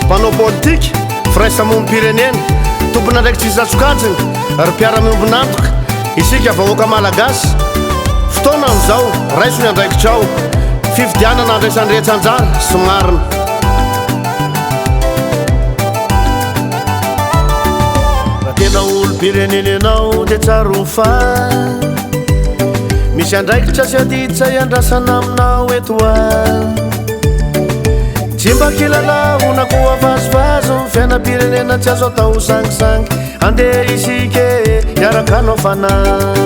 mpanao politika firaisamomby pirenena tompona ndraiky tsy zatsokajiny ary mpiara-miombinantoka isika vahoaka malagasy fotoana am'izao raiso ny andraikitrao fividianana andraisanrehetra anjara sy marina raha tena olo pirenena ianao de tsarofa misy andraikitra sy adiditra iandrasana aminao eto a tsy mba kilalao na koa vazovazo ny fiainam-pirenena tsy azo atao sangisangy andeha isike iaraka anao fanahy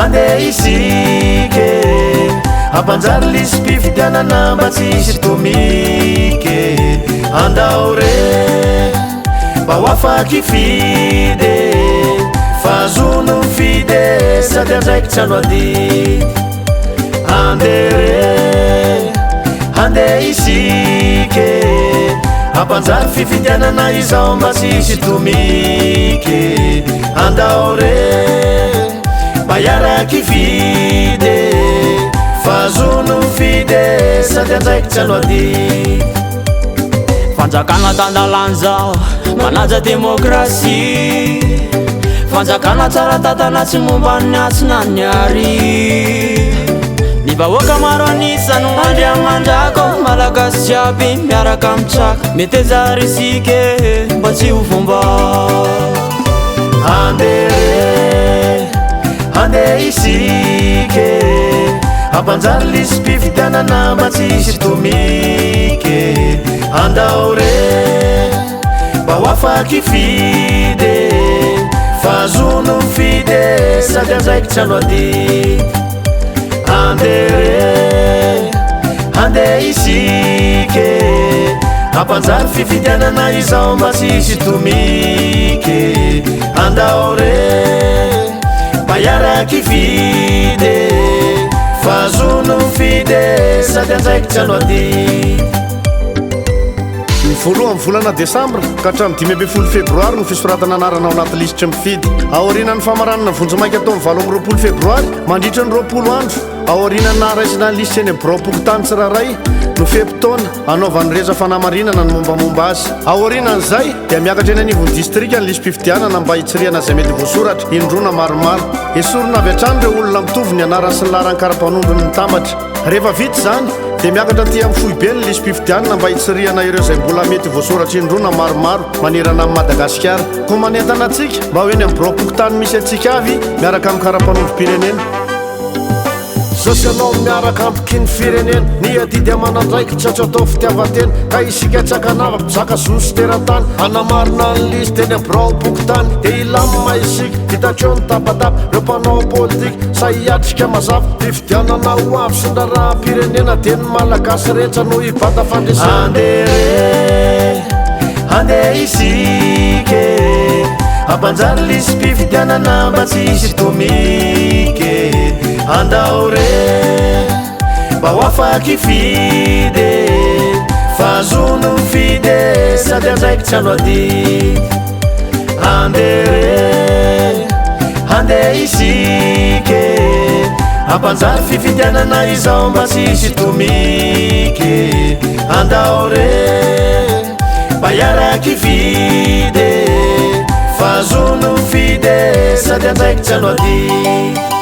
andeha isike ampanjary lisy mpifidianana mba tsy isy tomike andao re mba ho afaky fide fazono fide sady andraikitsy ano adidy andeha isike ampanjary fifidianana izao mba tsy isy tomike andao re mba iaraky fide fazono fide sady andraikitsy ano adidy fanjakana tandalany zao manaja demokrasia fanjakana tsara tatana tsy momba ny atsina niary ny vahoaka maro anisany mandry amandrako malagasy jiaby miaraka amitsaka meteza risike mba tsy ho fomba andeha isike ampanjary lisy mpifidianana mba tsy isy tomike andao re mba ho afaky fide fazono fide sady andraikitsy ano adidy andeha isike ampanjary fifidianana izao mba tsy isy tomike andao re mba iaraky fide fazono fide sady andraikitsy ano adidy voalohany volana desambra ka hatramin'ny 5 febroary no fisoratana anarana ao anaty lisitry mifidy aorianany famaranana vonjimaiky atao ny 20 febroary mandritra ny 20 andro aorianany naharaisina ny lisitra eny Braopoko tany tsiraray no fepitaona anaovan'ny reza fanamarinana ny mombamomba azy aorianan'izay dia miakatra eny anivon'ny distrika ny lisy mpifidianana mba hitsiriana zay mety voasoratra indrona maromaro esorona avy hatrany ireo olona mitovy ny anarany sy ny laharany karapanondrony mitambatra rehefa vita zany dia miakatra ty amin'ny foibe ny lisy mpifidianana mba hitsiriana ireo zay mbola mety voasoratra indrona maromaro manerana amin'ny Madagasikara koa manentana antsika mba ho eny amin'ny Braopoko tany misy antsika avy miaraka amin'ny karapanondrom-pirenena Sosianao miaraka ampikiny firenena ny adidy amanandraiky tsy atsy atao fitiavatena ka isika tsakanava mpizaka zosy teratany anamarina ny lisy teny Braopoko tany dia ilamina isika hitatreo ny tapatapa reo mpanao politika sa hiatrika mazava fifidianana ho avy sy ndraraha-pirenena dia ny malagasy rehetra no hibata fandresana andeha isike ampanjary lisy mpifidianana mba tsy isy tomike andao re mba ho afaky fide fazono fide sady andraikitsy ano adidy andeha isike ampanjary fifidianana izao mba tsy isy tomike andao re mba iaraky fide fazono fide sady andraikitsy ano adidy